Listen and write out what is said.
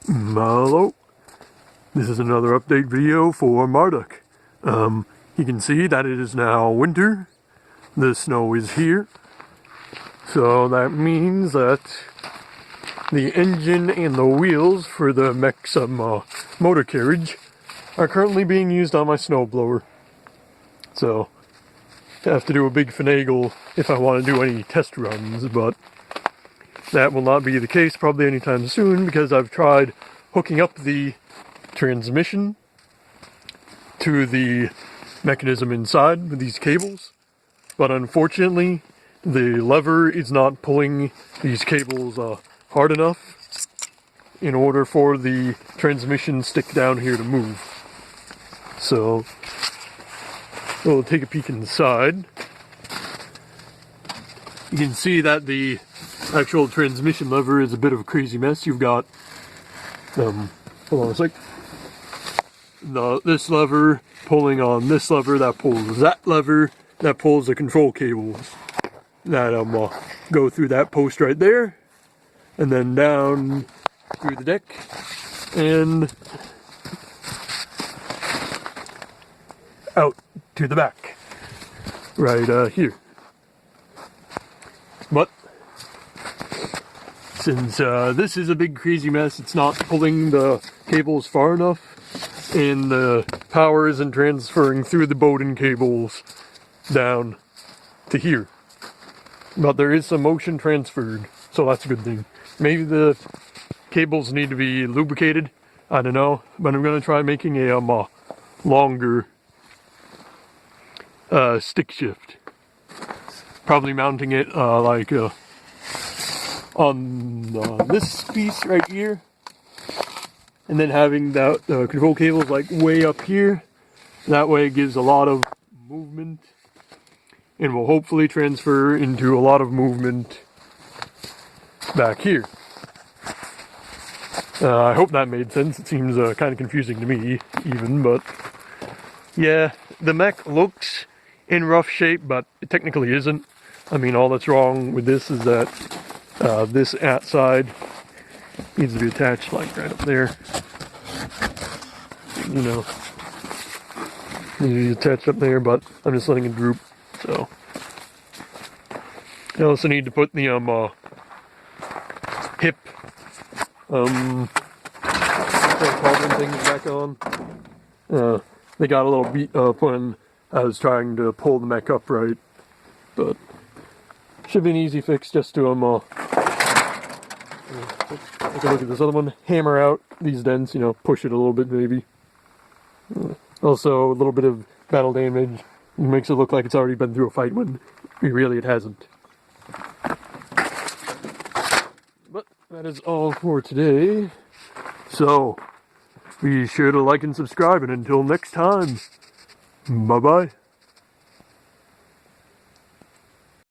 Hello, this is another update video for Marduk. You can see that it is now winter. The snow is here. So that means that the engine and the wheels for the mech's motor carriage are currently being used on my snowblower. So I have to do a big finagle if I want to do any test runs, but that will not be the case probably anytime soon because I've tried hooking up the transmission to the mechanism inside with these cables, but unfortunately the lever is not pulling these cables hard enough in order for the transmission stick down here to move. So we'll take a peek inside. You can see that the actual transmission lever is a bit of a crazy mess. You've got hold on a sec. This lever pulling on this lever that pulls that lever that pulls the control cables that go through that post right there and then down through the deck and out to the back right here. But since this is a big crazy mess, it's not pulling the cables far enough and the power isn't transferring through the Bowden cables down to here. But there is some motion transferred, so that's a good thing. Maybe the cables need to be lubricated, I don't know, but I'm going to try making a longer stick shift. Probably mounting it on this piece right here, and then having the control cables like way up here. That way it gives a lot of movement and will hopefully transfer into a lot of movement back here. I hope that made sense. It seems kind of confusing to me even, but yeah, the mech looks in rough shape, but it technically isn't. I mean, all that's wrong with this is that this outside needs to be attached like right up there. You know, needs to be attached up there, but I'm just letting it droop. So I also need to put the hip cauldron things back on. They got a little beat up when I was trying to pull the mech upright, but should be an easy fix just to take a look at this other one, hammer out these dents, you know, push it a little bit maybe. Also a little bit of battle damage. It makes it look like it's already been through a fight when really it hasn't. But that is all for today. So be sure to like and subscribe, and until next time, bye bye.